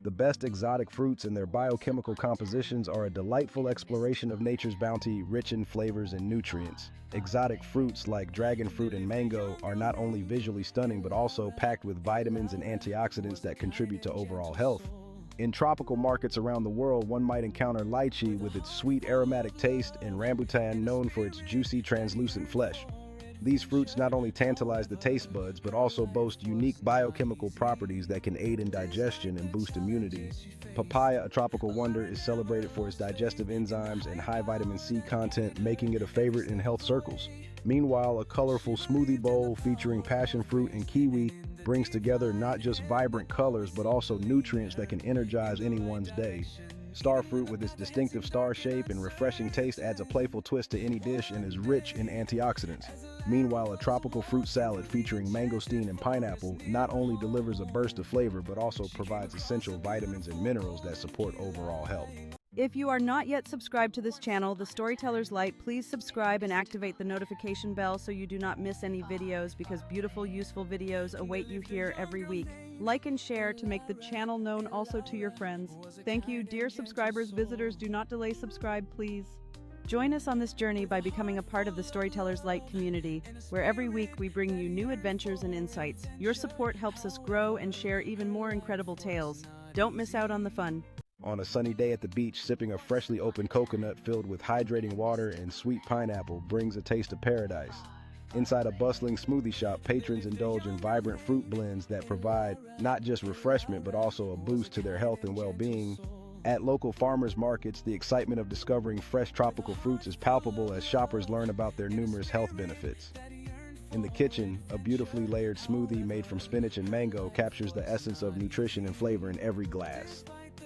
The best exotic fruits and their biochemical compositions are a delightful exploration of nature's bounty, rich in flavors and nutrients. Exotic fruits like dragon fruit and mango are not only visually stunning but also packed with vitamins and antioxidants that contribute to overall health. In tropical markets around the world, one might encounter lychee with its sweet aromatic taste and rambutan known for its juicy translucent flesh. These fruits not only tantalize the taste buds, but also boast unique biochemical properties that can aid in digestion and boost immunity. Papaya, a tropical wonder, is celebrated for its digestive enzymes and high vitamin C content, making it a favorite in health circles. Meanwhile, a colorful smoothie bowl featuring passion fruit and kiwi brings together not just vibrant colors, but also nutrients that can energize anyone's day. Star fruit, with its distinctive star shape and refreshing taste, adds a playful twist to any dish and is rich in antioxidants. Meanwhile, a tropical fruit salad featuring mangosteen and pineapple not only delivers a burst of flavor, but also provides essential vitamins and minerals that support overall health. If you are not yet subscribed to this channel, The Storyteller's Light, please subscribe and activate the notification bell so you do not miss any videos, because beautiful, useful videos await you here every week. Like and share to make the channel known also to your friends. Thank you, dear subscribers. Visitors, do not delay. Subscribe, please. Join us on this journey by becoming a part of the Storyteller's Light community, where every week we bring you new adventures and insights. Your support helps us grow and share even more incredible tales. Don't miss out on the fun. On a sunny day at the beach, sipping a freshly opened coconut filled with hydrating water and sweet pineapple brings a taste of paradise. Inside a bustling smoothie shop, patrons indulge in vibrant fruit blends that provide not just refreshment but also a boost to their health and well-being. At local farmers markets, the excitement of discovering fresh tropical fruits is palpable as shoppers learn about their numerous health benefits. In the kitchen, a beautifully layered smoothie made from spinach and mango captures the essence of nutrition and flavor in every glass.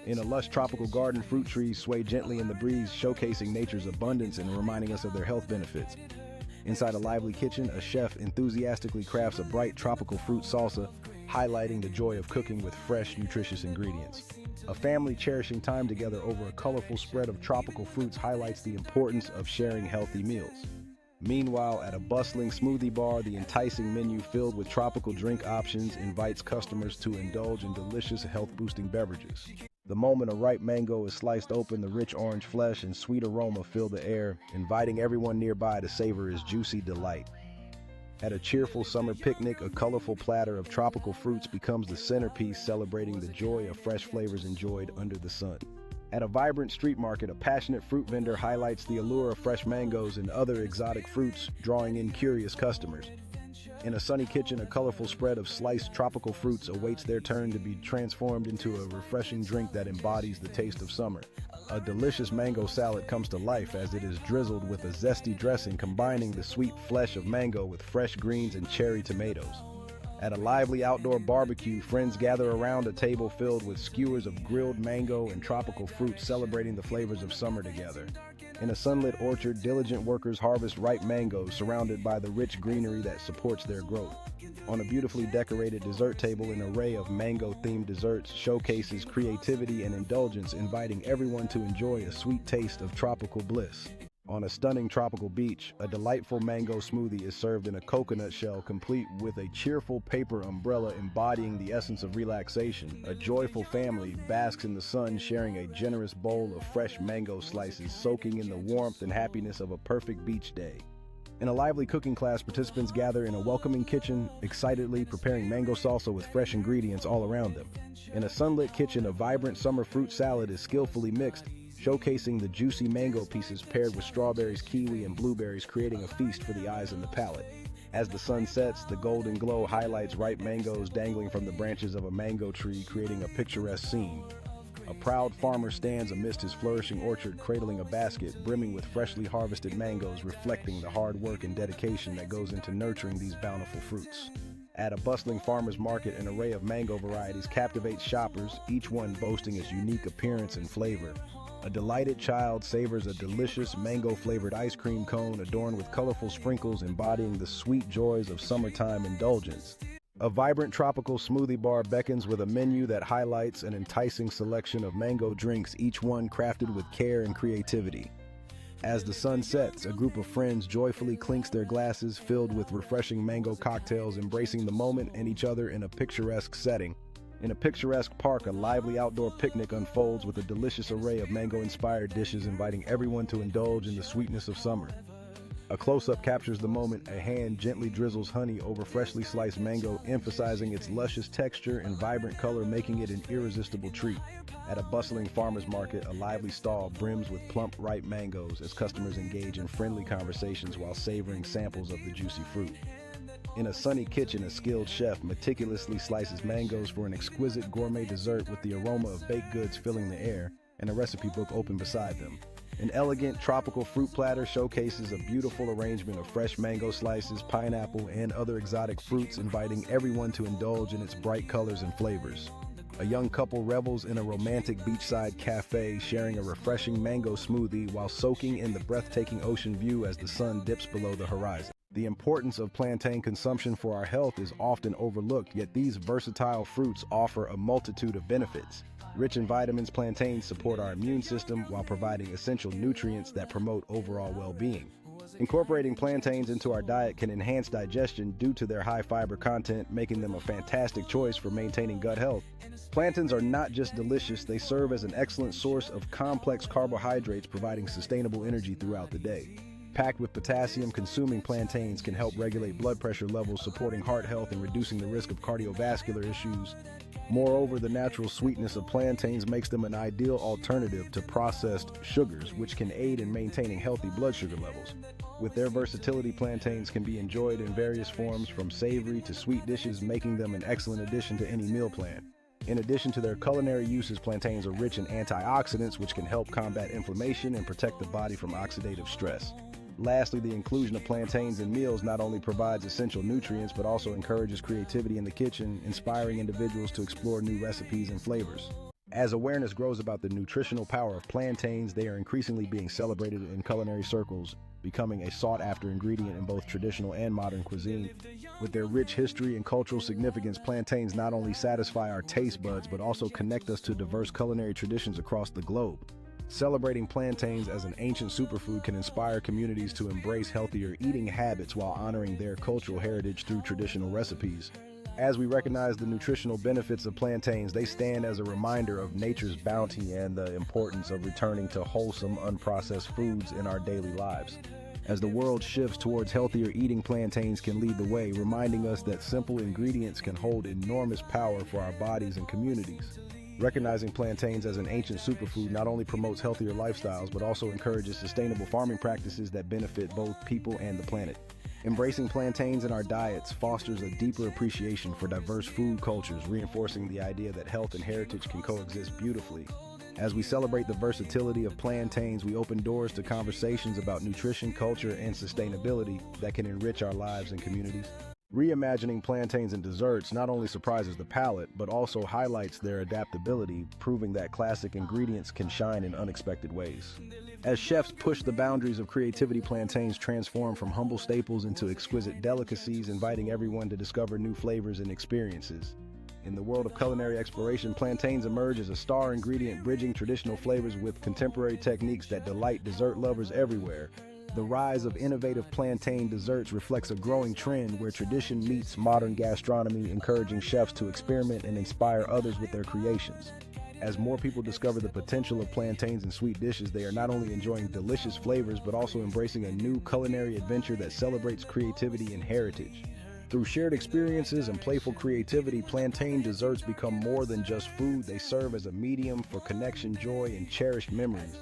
In a lush tropical garden, fruit trees sway gently in the breeze, showcasing nature's abundance and reminding us of their health benefits. Inside a lively kitchen, a chef enthusiastically crafts a bright tropical fruit salsa, highlighting the joy of cooking with fresh, nutritious ingredients. A family cherishing time together over a colorful spread of tropical fruits highlights the importance of sharing healthy meals. Meanwhile, at a bustling smoothie bar, the enticing menu filled with tropical drink options invites customers to indulge in delicious health-boosting beverages. The moment a ripe mango is sliced open, the rich orange flesh and sweet aroma fill the air, inviting everyone nearby to savor its juicy delight. At a cheerful summer picnic, a colorful platter of tropical fruits becomes the centerpiece, celebrating the joy of fresh flavors enjoyed under the sun. At a vibrant street market, a passionate fruit vendor highlights the allure of fresh mangoes and other exotic fruits, drawing in curious customers. In a sunny kitchen, a colorful spread of sliced tropical fruits awaits their turn to be transformed into a refreshing drink that embodies the taste of summer. A delicious mango salad comes to life as it is drizzled with a zesty dressing, combining the sweet flesh of mango with fresh greens and cherry tomatoes. At a lively outdoor barbecue, friends gather around a table filled with skewers of grilled mango and tropical fruit, celebrating the flavors of summer together. In a sunlit orchard, diligent workers harvest ripe mangoes, surrounded by the rich greenery that supports their growth. On a beautifully decorated dessert table, an array of mango-themed desserts showcases creativity and indulgence, inviting everyone to enjoy a sweet taste of tropical bliss. On a stunning tropical beach, a delightful mango smoothie is served in a coconut shell, complete with a cheerful paper umbrella embodying the essence of relaxation. A joyful family basks in the sun, sharing a generous bowl of fresh mango slices, soaking in the warmth and happiness of a perfect beach day. In a lively cooking class, participants gather in a welcoming kitchen, excitedly preparing mango salsa with fresh ingredients all around them. In a sunlit kitchen, a vibrant summer fruit salad is skillfully mixed, showcasing the juicy mango pieces paired with strawberries, kiwi, and blueberries, creating a feast for the eyes and the palate. As the sun sets, the golden glow highlights ripe mangoes dangling from the branches of a mango tree, creating a picturesque scene. A proud farmer stands amidst his flourishing orchard, cradling a basket brimming with freshly harvested mangoes, reflecting the hard work and dedication that goes into nurturing these bountiful fruits. At a bustling farmer's market, an array of mango varieties captivates shoppers, each one boasting its unique appearance and flavor. A delighted child savors a delicious mango-flavored ice cream cone adorned with colorful sprinkles, embodying the sweet joys of summertime indulgence. A vibrant tropical smoothie bar beckons with a menu that highlights an enticing selection of mango drinks, each one crafted with care and creativity. As the sun sets, a group of friends joyfully clinks their glasses filled with refreshing mango cocktails, embracing the moment and each other in a picturesque setting. In a picturesque park, a lively outdoor picnic unfolds with a delicious array of mango-inspired dishes inviting everyone to indulge in the sweetness of summer. A close-up captures the moment a hand gently drizzles honey over freshly sliced mango, emphasizing its luscious texture and vibrant color, making it an irresistible treat. At a bustling farmer's market, a lively stall brims with plump, ripe mangoes as customers engage in friendly conversations while savoring samples of the juicy fruit. In a sunny kitchen, a skilled chef meticulously slices mangoes for an exquisite gourmet dessert with the aroma of baked goods filling the air and a recipe book open beside them. An elegant tropical fruit platter showcases a beautiful arrangement of fresh mango slices, pineapple, and other exotic fruits, inviting everyone to indulge in its bright colors and flavors. A young couple revels in a romantic beachside cafe, sharing a refreshing mango smoothie while soaking in the breathtaking ocean view as the sun dips below the horizon. The importance of plantain consumption for our health is often overlooked, yet these versatile fruits offer a multitude of benefits. Rich in vitamins, plantains support our immune system while providing essential nutrients that promote overall well-being. Incorporating plantains into our diet can enhance digestion due to their high fiber content, making them a fantastic choice for maintaining gut health. Plantains are not just delicious, they serve as an excellent source of complex carbohydrates, providing sustainable energy throughout the day. Packed with potassium, consuming plantains can help regulate blood pressure levels, supporting heart health and reducing the risk of cardiovascular issues. Moreover, the natural sweetness of plantains makes them an ideal alternative to processed sugars, which can aid in maintaining healthy blood sugar levels. With their versatility, plantains can be enjoyed in various forms, from savory to sweet dishes, making them an excellent addition to any meal plan. In addition to their culinary uses, plantains are rich in antioxidants, which can help combat inflammation and protect the body from oxidative stress. Lastly, the inclusion of plantains in meals not only provides essential nutrients, but also encourages creativity in the kitchen, inspiring individuals to explore new recipes and flavors. As awareness grows about the nutritional power of plantains, they are increasingly being celebrated in culinary circles, becoming a sought-after ingredient in both traditional and modern cuisine. With their rich history and cultural significance, plantains not only satisfy our taste buds, but also connect us to diverse culinary traditions across the globe. Celebrating plantains as an ancient superfood can inspire communities to embrace healthier eating habits while honoring their cultural heritage through traditional recipes. As we recognize the nutritional benefits of plantains, they stand as a reminder of nature's bounty and the importance of returning to wholesome, unprocessed foods in our daily lives. As the world shifts towards healthier eating, plantains can lead the way, reminding us that simple ingredients can hold enormous power for our bodies and communities. Recognizing plantains as an ancient superfood not only promotes healthier lifestyles, but also encourages sustainable farming practices that benefit both people and the planet. Embracing plantains in our diets fosters a deeper appreciation for diverse food cultures, reinforcing the idea that health and heritage can coexist beautifully. As we celebrate the versatility of plantains, we open doors to conversations about nutrition, culture, and sustainability that can enrich our lives and communities. Reimagining plantains in desserts not only surprises the palate, but also highlights their adaptability, proving that classic ingredients can shine in unexpected ways. As chefs push the boundaries of creativity, plantains transform from humble staples into exquisite delicacies, inviting everyone to discover new flavors and experiences. In the world of culinary exploration, plantains emerge as a star ingredient, bridging traditional flavors with contemporary techniques that delight dessert lovers everywhere. The rise of innovative plantain desserts reflects a growing trend where tradition meets modern gastronomy, encouraging chefs to experiment and inspire others with their creations. As more people discover the potential of plantains in sweet dishes, they are not only enjoying delicious flavors, but also embracing a new culinary adventure that celebrates creativity and heritage. Through shared experiences and playful creativity, plantain desserts become more than just food. They serve as a medium for connection, joy, and cherished memories.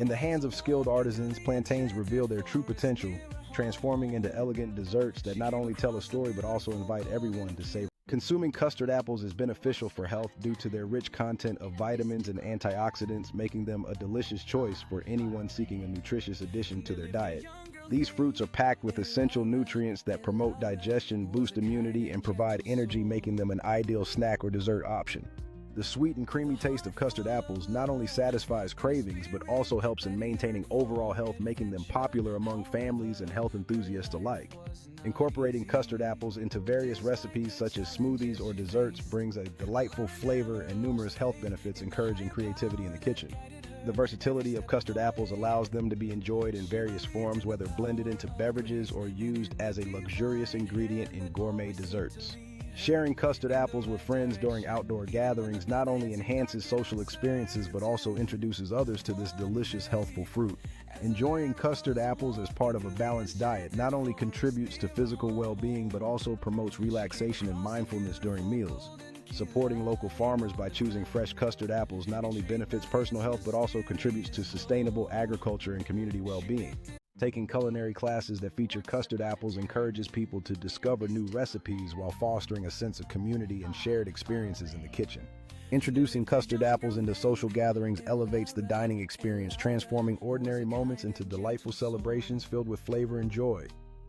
In the hands of skilled artisans, plantains reveal their true potential, transforming into elegant desserts that not only tell a story but also invite everyone to savor. Consuming custard apples is beneficial for health due to their rich content of vitamins and antioxidants, making them a delicious choice for anyone seeking a nutritious addition to their diet. These fruits are packed with essential nutrients that promote digestion, boost immunity, and provide energy, making them an ideal snack or dessert option. The sweet and creamy taste of custard apples not only satisfies cravings, but also helps in maintaining overall health, making them popular among families and health enthusiasts alike. Incorporating custard apples into various recipes such as smoothies or desserts brings a delightful flavor and numerous health benefits, encouraging creativity in the kitchen. The versatility of custard apples allows them to be enjoyed in various forms, whether blended into beverages or used as a luxurious ingredient in gourmet desserts. Sharing custard apples with friends during outdoor gatherings not only enhances social experiences but also introduces others to this delicious, healthful fruit. Enjoying custard apples as part of a balanced diet not only contributes to physical well-being but also promotes relaxation and mindfulness during meals. Supporting local farmers by choosing fresh custard apples not only benefits personal health but also contributes to sustainable agriculture and community well-being. Taking culinary classes that feature custard apples encourages people to discover new recipes while fostering a sense of community and shared experiences in the kitchen. Introducing custard apples into social gatherings elevates the dining experience, transforming ordinary moments into delightful celebrations filled with flavor and joy.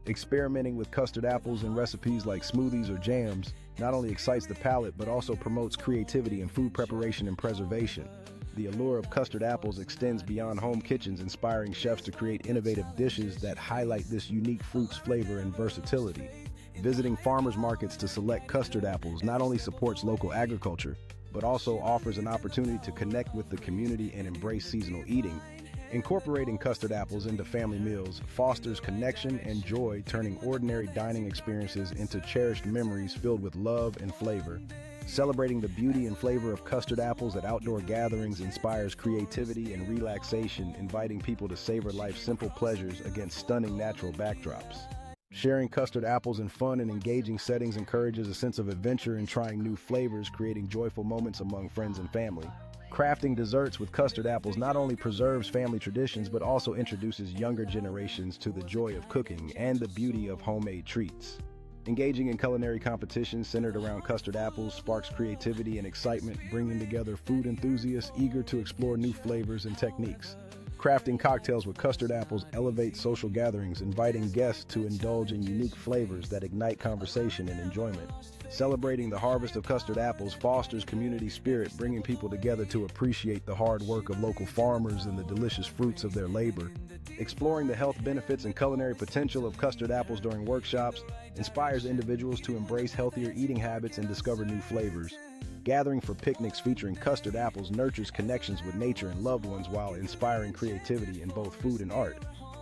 Experimenting with custard apples in recipes like smoothies or jams not only excites the palate but also promotes creativity in food preparation and preservation. The allure of custard apples extends beyond home kitchens, inspiring chefs to create innovative dishes that highlight this unique fruit's flavor and versatility. Visiting farmers markets to select custard apples not only supports local agriculture, but also offers an opportunity to connect with the community and embrace seasonal eating. Incorporating custard apples into family meals fosters connection and joy, turning ordinary dining experiences into cherished memories filled with love and flavor. Celebrating the beauty and flavor of custard apples at outdoor gatherings inspires creativity and relaxation, inviting people to savor life's simple pleasures against stunning natural backdrops. Sharing custard apples in fun and engaging settings encourages a sense of adventure in trying new flavors, creating joyful moments among friends and family. Crafting desserts with custard apples not only preserves family traditions but also introduces younger generations to the joy of cooking and the beauty of homemade treats. Engaging in culinary competitions centered around custard apples sparks creativity and excitement, bringing together food enthusiasts eager to explore new flavors and techniques. Crafting cocktails with custard apples elevates social gatherings, inviting guests to indulge in unique flavors that ignite conversation and enjoyment. Celebrating the harvest of custard apples fosters community spirit, bringing people together to appreciate the hard work of local farmers and the delicious fruits of their labor. Exploring the health benefits and culinary potential of custard apples during workshops inspires individuals to embrace healthier eating habits and discover new flavors. Gathering for picnics featuring custard apples nurtures connections with nature and loved ones while inspiring creativity in both food and art.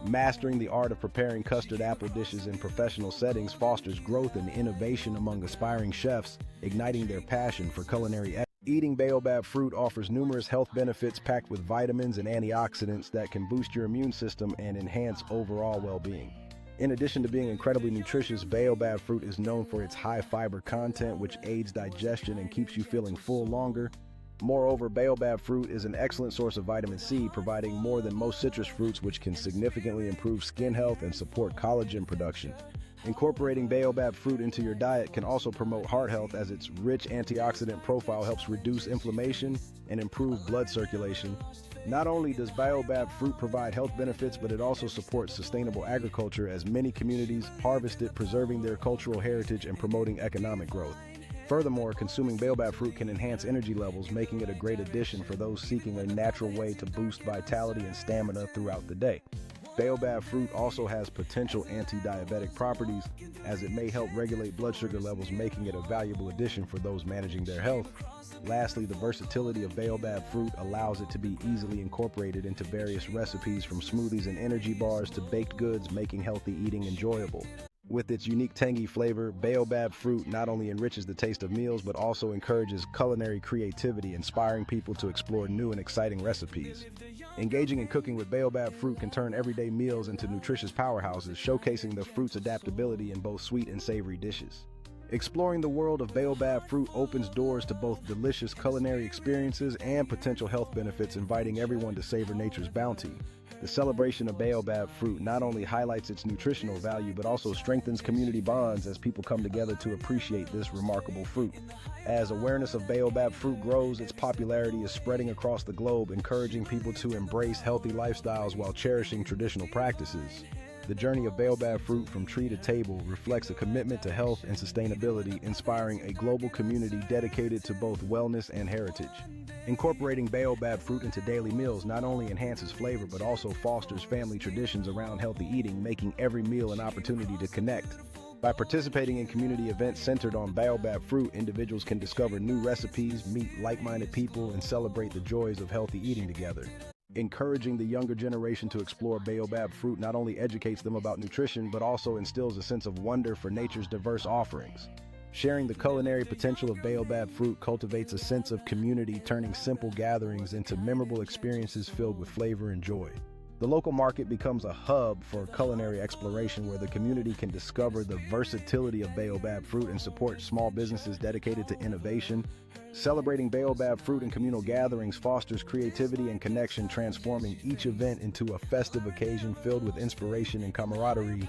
Mastering the art of preparing custard apple dishes in professional settings fosters growth and innovation among aspiring chefs, igniting their passion for culinary excellence. Eating baobab fruit offers numerous health benefits packed with vitamins and antioxidants that can boost your immune system and enhance overall well-being. In addition to being incredibly nutritious, baobab fruit is known for its high fiber content, which aids digestion and keeps you feeling full longer. Moreover, baobab fruit is an excellent source of vitamin C, providing more than most citrus fruits, which can significantly improve skin health and support collagen production. Incorporating baobab fruit into your diet can also promote heart health, as its rich antioxidant profile helps reduce inflammation and improve blood circulation. Not only does baobab fruit provide health benefits, but it also supports sustainable agriculture, as many communities harvest it, preserving their cultural heritage and promoting economic growth. Furthermore, consuming baobab fruit can enhance energy levels, making it a great addition for those seeking a natural way to boost vitality and stamina throughout the day. Baobab fruit also has potential anti-diabetic properties, as it may help regulate blood sugar levels, making it a valuable addition for those managing their health. Lastly, the versatility of baobab fruit allows it to be easily incorporated into various recipes, from smoothies and energy bars to baked goods, making healthy eating enjoyable. With its unique tangy flavor, baobab fruit not only enriches the taste of meals but also encourages culinary creativity, inspiring people to explore new and exciting recipes. Engaging in cooking with baobab fruit can turn everyday meals into nutritious powerhouses, showcasing the fruit's adaptability in both sweet and savory dishes. Exploring the world of baobab fruit opens doors to both delicious culinary experiences and potential health benefits, inviting everyone to savor nature's bounty. The celebration of baobab fruit not only highlights its nutritional value, but also strengthens community bonds as people come together to appreciate this remarkable fruit. As awareness of baobab fruit grows, its popularity is spreading across the globe, encouraging people to embrace healthy lifestyles while cherishing traditional practices. The journey of baobab fruit from tree to table reflects a commitment to health and sustainability, inspiring a global community dedicated to both wellness and heritage. Incorporating baobab fruit into daily meals not only enhances flavor but also fosters family traditions around healthy eating, making every meal an opportunity to connect. By participating in community events centered on baobab fruit, individuals can discover new recipes, meet like-minded people, and celebrate the joys of healthy eating together. Encouraging the younger generation to explore baobab fruit not only educates them about nutrition but also instills a sense of wonder for nature's diverse offerings. Sharing the culinary potential of Baobab fruit cultivates a sense of community, turning simple gatherings into memorable experiences filled with flavor and joy. The local market becomes a hub for culinary exploration where the community can discover the versatility of Baobab fruit and support small businesses dedicated to innovation. Celebrating Baobab fruit in communal gatherings fosters creativity and connection, transforming each event into a festive occasion filled with inspiration and camaraderie.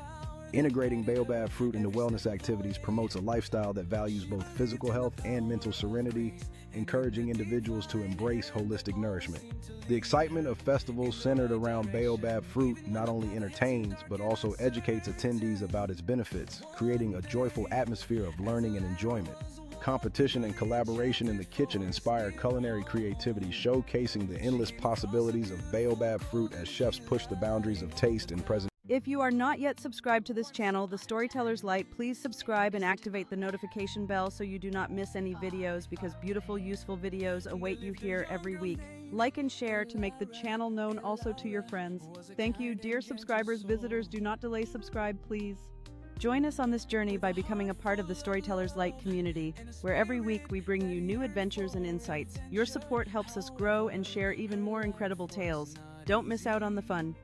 Integrating Baobab fruit into wellness activities promotes a lifestyle that values both physical health and mental serenity, encouraging individuals to embrace holistic nourishment. The excitement of festivals centered around Baobab fruit not only entertains, but also educates attendees about its benefits, creating a joyful atmosphere of learning and enjoyment. Competition and collaboration in the kitchen inspire culinary creativity, showcasing the endless possibilities of Baobab fruit as chefs push the boundaries of taste and presentation. If you are not yet subscribed to this channel, The Storyteller's Light, please subscribe and activate the notification bell so you do not miss any videos, because beautiful, useful videos await you here every week. Like and share to make the channel known also to your friends. Thank you, dear subscribers. Visitors, do not delay. Subscribe, please. Join us on this journey by becoming a part of the Storyteller's Light community, where every week we bring you new adventures and insights. Your support helps us grow and share even more incredible tales. Don't miss out on the fun.